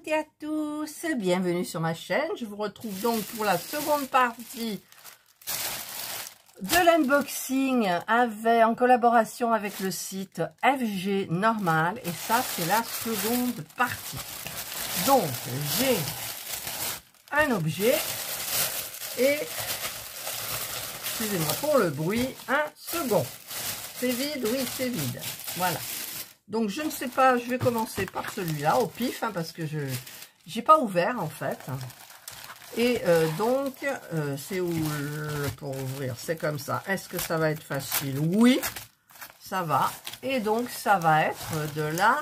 toutes et à tous, bienvenue sur ma chaîne. Je vous retrouve donc pour la seconde partie de l'unboxing en collaboration avec le site FG Normal. Et ça, c'est la seconde partie. Donc, j'ai un objet et, excusez-moi pour le bruit, un second. C'est vide, oui, c'est vide. Voilà. Donc, je ne sais pas, je vais commencer par celui-là, au pif, hein, parce que je n'ai pas ouvert, en fait. Et donc, c'est où pour ouvrir? C'est comme ça. Est-ce que ça va être facile? Oui, ça va. Et donc, ça va être de la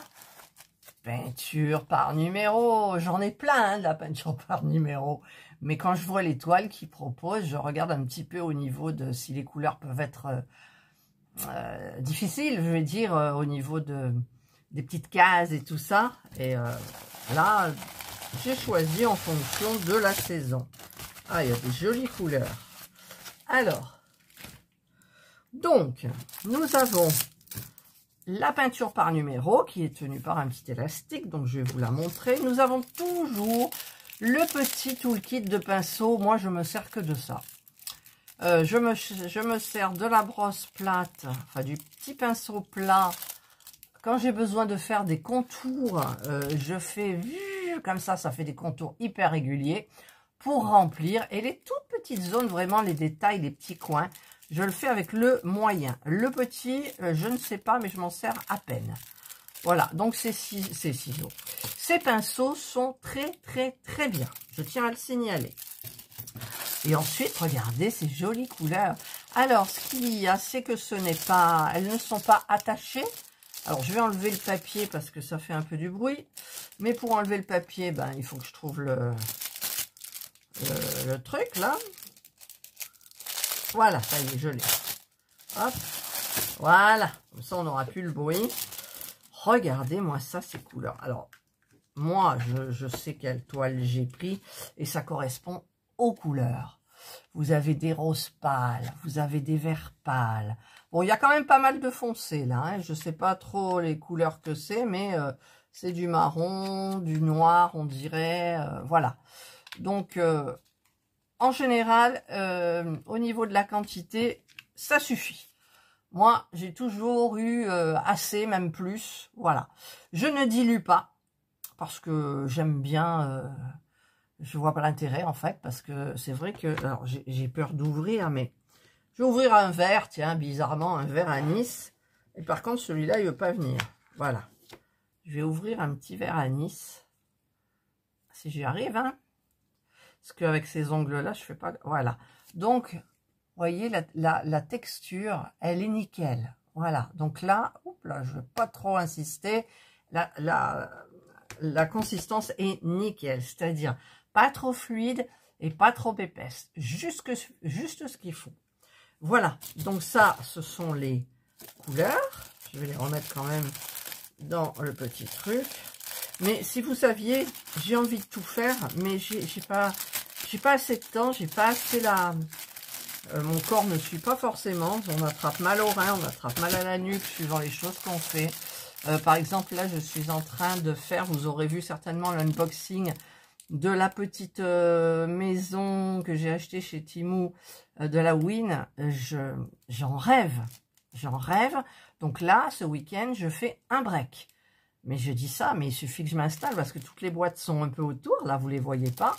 peinture par numéro. J'en ai plein, hein, de la peinture par numéro. Mais quand je vois les toiles qu'ils proposent, je regarde un petit peu au niveau de si les couleurs peuvent être... difficile, je vais dire, au niveau des petites cases et tout ça. Et là, j'ai choisi en fonction de la saison. Ah, il y a des jolies couleurs. Alors, donc, nous avons la peinture par numéro qui est tenue par un petit élastique. Donc, je vais vous la montrer. Nous avons toujours le petit toolkit de pinceau. Moi, je me sers que de ça. Je me sers de la brosse plate, enfin du petit pinceau plat. Quand j'ai besoin de faire des contours, je fais comme ça fait des contours hyper réguliers pour remplir. Et les toutes petites zones, vraiment les détails, les petits coins, je le fais avec le moyen. Le petit, je ne sais pas, mais je m'en sers à peine. Voilà, donc ces ciseaux. Ces pinceaux sont très bien. Je tiens à le signaler. Et ensuite, regardez ces jolies couleurs. Alors, ce qu'il y a, c'est que ce n'est pas... Elles ne sont pas attachées. Alors, je vais enlever le papier parce que ça fait un peu du bruit. Mais pour enlever le papier, ben, il faut que je trouve le truc, là. Voilà, ça y est, je l'ai. Hop. Voilà. Comme ça, on n'aura plus le bruit. Regardez-moi ça, ces couleurs. Alors, moi, je sais quelle toile j'ai pris. Et ça correspond aux couleurs. Vous avez des roses pâles, vous avez des verts pâles. Bon, il y a quand même pas mal de foncé là. Hein. Je sais pas trop les couleurs que c'est, mais c'est du marron, du noir, on dirait. Voilà. Donc, en général, au niveau de la quantité, ça suffit. Moi, j'ai toujours eu assez, même plus. Voilà. Je ne dilue pas parce que j'aime bien... je vois pas l'intérêt en fait, parce que c'est vrai que, alors j'ai peur d'ouvrir, mais je vais ouvrir un verre, tiens, bizarrement, un verre anis. Et par contre, celui-là, il veut pas venir. Voilà. Je vais ouvrir un petit verre anis. Si j'y arrive, hein. Parce qu'avec ces ongles-là, je fais pas... Voilà. Donc, vous voyez, la texture, elle est nickel. Voilà. Donc là, oups, là, je veux pas trop insister. La consistance est nickel. C'est-à-dire... pas trop fluide et pas trop épaisse. Juste ce qu'il faut. Voilà. Donc ça, ce sont les couleurs. Je vais les remettre quand même dans le petit truc. Mais si vous saviez, j'ai envie de tout faire, mais j'ai pas assez de temps, j'ai pas assez mon corps ne suit pas forcément. On attrape mal au rein, on attrape mal à la nuque, suivant les choses qu'on fait. Par exemple, là, je suis en train de faire, vous aurez vu certainement l'unboxing de la petite maison que j'ai achetée chez Temu, de la Win. J'en rêve. Donc là, ce week-end, je fais un break. Mais je dis ça, mais il suffit que je m'installe parce que toutes les boîtes sont un peu autour. Là, vous les voyez pas.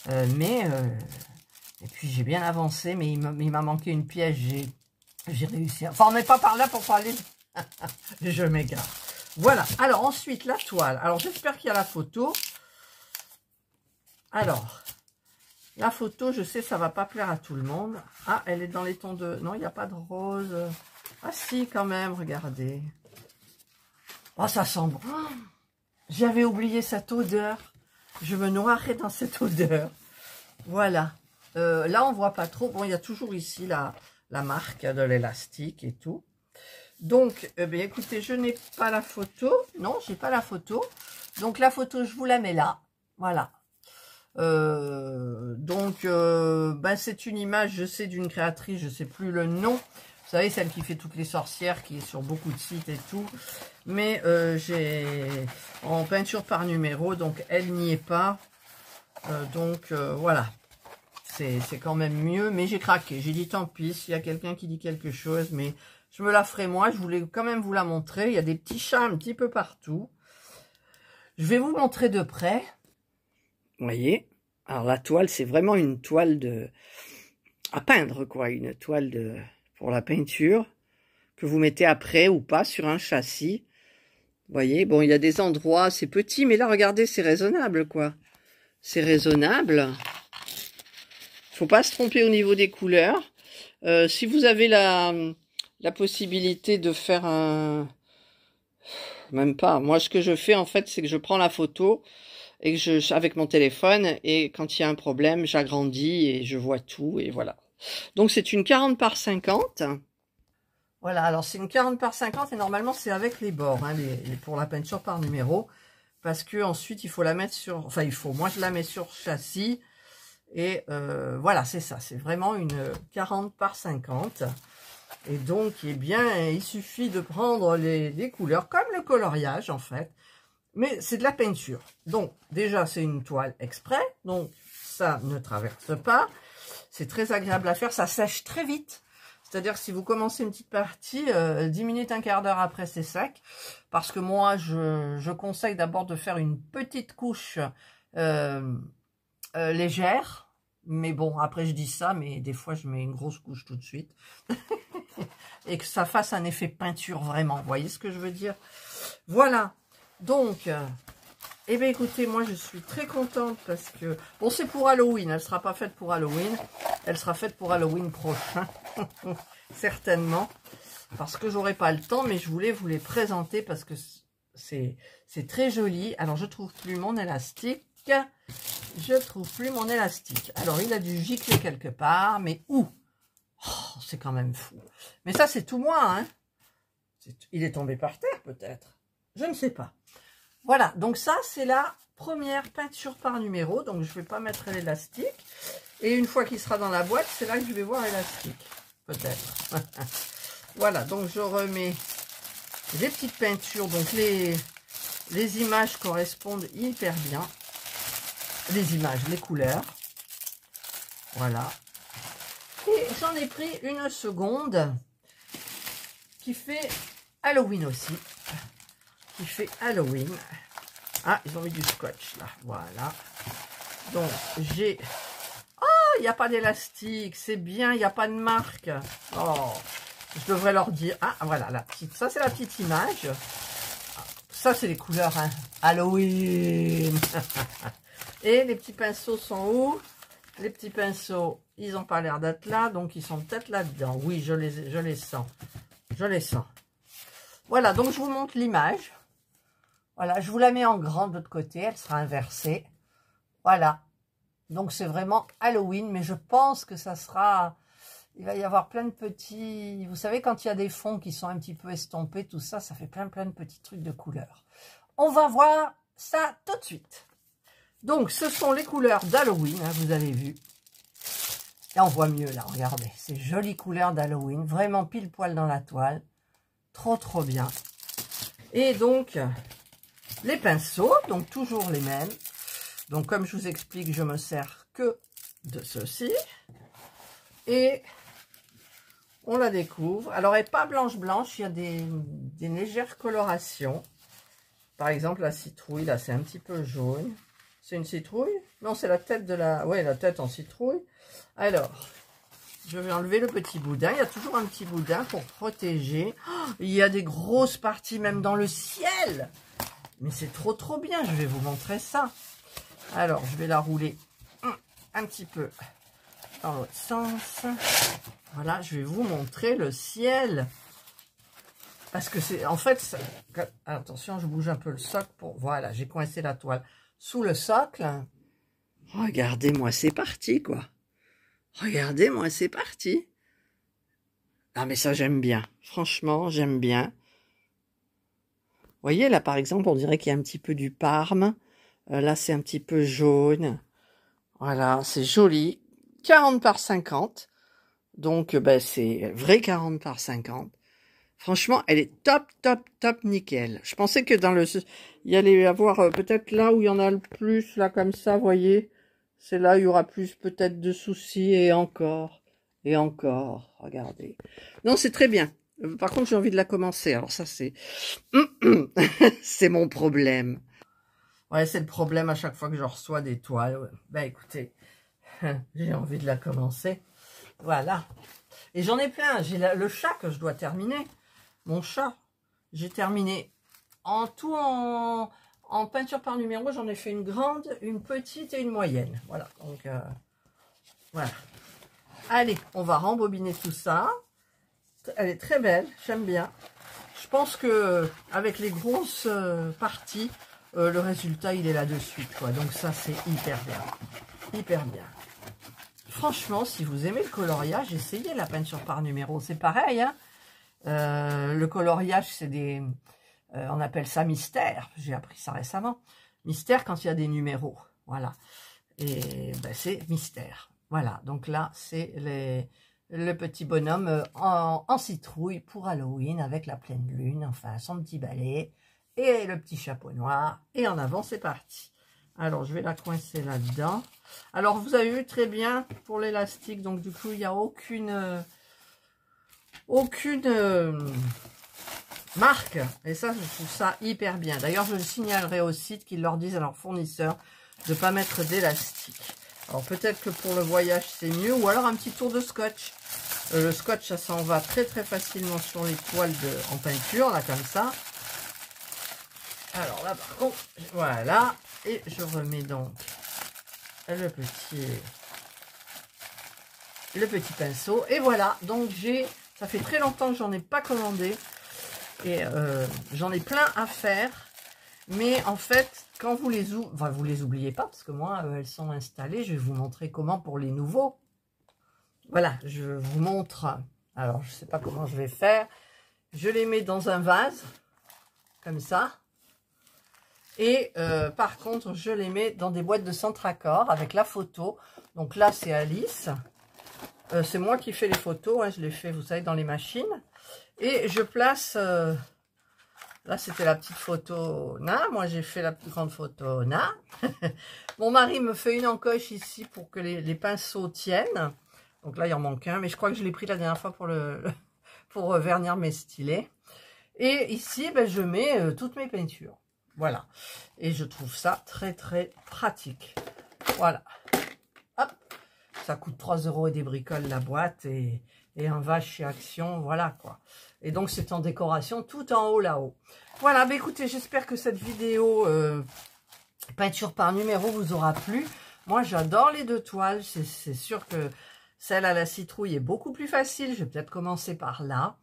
Et puis, j'ai bien avancé, mais il m'a manqué une pièce. J'ai réussi. Enfin, on n'est pas par là pour parler. Je m'égare. Voilà. Alors, ensuite, la toile. Alors, j'espère qu'il y a la photo. Alors, la photo, je sais, ça va pas plaire à tout le monde. Ah, elle est dans les tons de... Non, il n'y a pas de rose. Ah si, quand même, regardez. Oh, ça sent bon. Oh, j'avais oublié cette odeur. Je me noierais dans cette odeur. Voilà. Là, on voit pas trop. Bon, il y a toujours ici la marque de l'élastique et tout. Donc, bien, écoutez, je n'ai pas la photo. Non, j'ai pas la photo. Donc, la photo, je vous la mets là. Voilà. Ben c'est une image, je sais, d'une créatrice, je sais plus le nom, Vous savez, celle qui fait toutes les sorcières, qui est sur beaucoup de sites et tout. Mais j'ai en peinture par numéro, donc elle n'y est pas. Voilà. C'est quand même mieux, mais j'ai craqué. J'ai dit tant pis, s'il y a quelqu'un qui dit quelque chose, mais je me la ferai moi. Je voulais quand même vous la montrer. Il y a des petits chats un petit peu partout. Je vais vous montrer de près. Vous voyez? Alors la toile, c'est vraiment une toile à peindre, quoi. Une toile pour la peinture que vous mettez après ou pas sur un châssis. Vous voyez? Bon, il y a des endroits, c'est petit, mais là, regardez, c'est raisonnable, quoi. C'est raisonnable. Faut pas se tromper au niveau des couleurs. Si vous avez la possibilité de faire un... Même pas. Moi, ce que je fais, en fait, c'est que je prends la photo et que avec mon téléphone, et quand il y a un problème, j'agrandis et je vois tout, et voilà. Donc, c'est une 40 par 50. Voilà, alors c'est une 40 par 50 et normalement, c'est avec les bords, hein, pour la peinture par numéro. Parce que ensuite, il faut la mettre sur... Enfin, moi, je la mets sur châssis. Et voilà, c'est ça. C'est vraiment une 40 par 50. Et donc, eh bien, il suffit de prendre les couleurs, comme le coloriage, en fait. Mais c'est de la peinture. Donc, déjà, c'est une toile exprès. Donc, ça ne traverse pas. C'est très agréable à faire. Ça sèche très vite. C'est-à-dire, si vous commencez une petite partie, 10 minutes, un quart d'heure après, c'est sec. Parce que moi, je conseille d'abord de faire une petite couche légère. Mais bon, après je dis ça, mais des fois je mets une grosse couche tout de suite. Et que ça fasse un effet peinture vraiment. Vous voyez ce que je veux dire? Voilà. Donc, eh bien écoutez, moi je suis très contente parce que... Bon, c'est pour Halloween. Elle ne sera pas faite pour Halloween. Elle sera faite pour Halloween prochain. Certainement. Parce que j'aurai pas le temps, mais je voulais vous les présenter parce que c'est très joli. Alors, je trouve plus mon élastique. Je trouve plus mon élastique. Alors, il a dû gicler quelque part, mais où? Oh, c'est quand même fou. Mais ça, c'est tout moi, hein. Il est tombé par terre, peut-être. Je ne sais pas. Voilà, donc ça, c'est la première peinture par numéro. Donc, je ne vais pas mettre l'élastique. Et une fois qu'il sera dans la boîte, c'est là que je vais voir l'élastique. Peut-être. Voilà, donc je remets les petites peintures. Donc, les images correspondent hyper bien. Les images, les couleurs. Voilà. Et j'en ai pris une seconde qui fait Halloween aussi. Qui fait Halloween. Ah, ils ont mis du scotch là. Voilà. Donc, j'ai... Oh, il n'y a pas d'élastique. C'est bien, il n'y a pas de marque. Oh, je devrais leur dire... Ah, voilà, la petite... Ça, c'est la petite image. Ça, c'est les couleurs, hein. Halloween. Et les petits pinceaux sont où? Les petits pinceaux, ils n'ont pas l'air d'être là, donc ils sont peut-être là-dedans. Oui, je les sens. Je les sens. Voilà, donc je vous montre l'image. Voilà, je vous la mets en grand de l'autre côté, elle sera inversée. Voilà. Donc c'est vraiment Halloween, mais je pense que ça sera... Il va y avoir plein de petits... Vous savez, quand il y a des fonds qui sont un petit peu estompés, tout ça, ça fait plein de petits trucs de couleurs. On va voir ça tout de suite. Donc, ce sont les couleurs d'Halloween, hein, vous avez vu. Et on voit mieux là, regardez. Ces jolies couleurs d'Halloween, vraiment pile poil dans la toile. Trop, trop bien. Et donc, les pinceaux, donc toujours les mêmes. Donc, comme je vous explique, je me sers que de ceci. Et on la découvre. Alors, elle n'est pas blanche, il y a des légères colorations. Par exemple, la citrouille, là, c'est un petit peu jaune. C'est une citrouille? Non, c'est la tête de la... Ouais, la tête en citrouille. Alors, je vais enlever le petit boudin. Il y a toujours un petit boudin pour protéger. Oh, il y a des grosses parties même dans le ciel. Mais c'est trop, trop bien. Je vais vous montrer ça. Alors, je vais la rouler un petit peu dans l'autre sens. Voilà, je vais vous montrer le ciel. Parce que c'est... En fait, ça... attention, je bouge un peu le socle pour... Voilà, j'ai coincé la toile sous le socle. Regardez-moi, c'est parti, quoi. Regardez-moi, c'est parti. Ah, mais ça, j'aime bien. Franchement, j'aime bien. Vous voyez, là, par exemple, on dirait qu'il y a un petit peu du parme. Là, c'est un petit peu jaune. Voilà, c'est joli. 40 par 50. Donc, ben, c'est vrai 40 par 50. Franchement, elle est top, top, top, nickel. Je pensais que dans le... Il y allait y avoir peut-être là où il y en a le plus, là, comme ça, vous voyez. C'est là où il y aura plus peut-être de soucis, et encore, regardez. Non, c'est très bien. Par contre, j'ai envie de la commencer. Alors ça, c'est... c'est mon problème. Ouais, c'est le problème à chaque fois que je reçois des toiles. Ben, écoutez, j'ai envie de la commencer. Voilà. Et j'en ai plein. J'ai le chat que je dois terminer. Mon chat. J'ai terminé en tout en peinture par numéro. J'en ai fait une grande, une petite et une moyenne. Voilà. Donc, voilà. Allez, on va rembobiner tout ça. Elle est très belle. J'aime bien. Je pense que avec les grosses parties, le résultat, il est là de suite, quoi. Donc ça, c'est hyper bien. Hyper bien. Franchement, si vous aimez le coloriage, essayez la peinture par numéro. C'est pareil, hein. Le coloriage, c'est des... on appelle ça mystère. J'ai appris ça récemment. Mystère quand il y a des numéros. Voilà. Et ben, c'est mystère. Voilà. Donc là, c'est le petit bonhomme en citrouille pour Halloween avec la pleine lune. Enfin, son petit balai. Et le petit chapeau noir. Et en avant, c'est parti. Alors, je vais la coincer là-dedans. Alors, vous avez vu très bien pour l'élastique. Donc, du coup, il n'y a aucune marque. Et ça, je trouve ça hyper bien. D'ailleurs, je signalerai au site qu'ils leur disent à leurs fournisseurs de ne pas mettre d'élastique. Alors, peut-être que pour le voyage, c'est mieux. Ou alors, un petit tour de scotch. Le scotch, ça s'en va très, très facilement sur les toiles en peinture, là, comme ça. Alors là, par contre, voilà. Et je remets donc le petit pinceau. Et voilà. Donc, ça fait très longtemps que j'en ai pas commandé. Et j'en ai plein à faire. Mais en fait, quand vous les oubliez pas, parce que moi, elles sont installées. Je vais vous montrer comment pour les nouveaux. Voilà, je vous montre. Alors, je sais pas comment je vais faire. Je les mets dans un vase, comme ça. Et par contre, je les mets dans des boîtes de centre-accord avec la photo. Donc là, c'est Alice. C'est moi qui fais les photos. Hein, je les fais, vous savez, dans les machines. Et je place... là, c'était la petite photo Na. Moi, j'ai fait la plus grande photo Na. Mon mari me fait une encoche ici pour que les pinceaux tiennent. Donc là, il en manque un. Mais je crois que je l'ai pris la dernière fois pour vernir mes stylets. Et ici, ben, je mets toutes mes peintures. Voilà. Et je trouve ça très, très pratique. Voilà. Hop. Ça coûte 3 € et des bricoles la boîte. Et un va chez Action. Voilà, quoi. Et donc, c'est en décoration tout en haut, là-haut. Voilà. Bah, écoutez, j'espère que cette vidéo peinture par numéro vous aura plu. Moi, j'adore les deux toiles. C'est sûr que celle à la citrouille est beaucoup plus facile. Je vais peut-être commencer par là.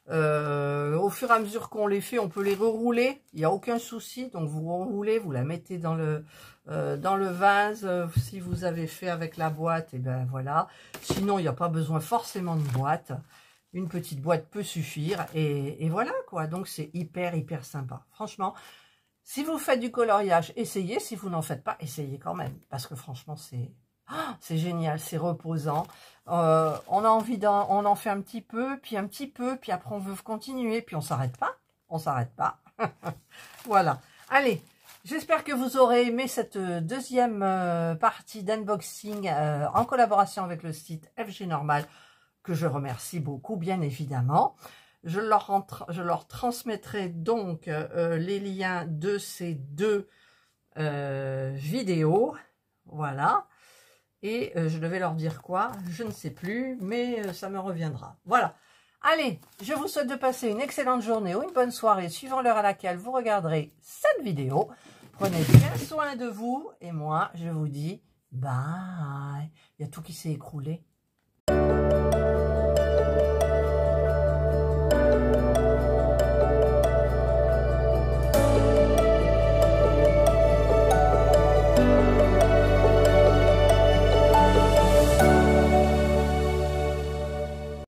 Au fur et à mesure qu'on les fait, on peut les rerouler, il n'y a aucun souci. Donc vous reroulez, vous la mettez dans le vase. Si vous avez fait avec la boîte, et ben voilà. Sinon, il n'y a pas besoin forcément de boîte. Une petite boîte peut suffire. Et voilà, quoi. Donc c'est hyper, hyper sympa. Franchement, si vous faites du coloriage, essayez. Si vous n'en faites pas, essayez quand même. Parce que franchement, c'est génial, c'est reposant. On a envie on en fait un petit peu, puis après on veut continuer, puis on s'arrête pas. Voilà. Allez, j'espère que vous aurez aimé cette deuxième partie d'unboxing en collaboration avec le site FG Normal, que je remercie beaucoup, bien évidemment. Je leur transmettrai donc les liens de ces deux vidéos. Voilà. Et je devais leur dire quoi? Je ne sais plus, mais ça me reviendra. Voilà. Allez, je vous souhaite de passer une excellente journée ou une bonne soirée, suivant l'heure à laquelle vous regarderez cette vidéo. Prenez bien soin de vous. Et moi, je vous dis bye. Il y a tout qui s'est écroulé.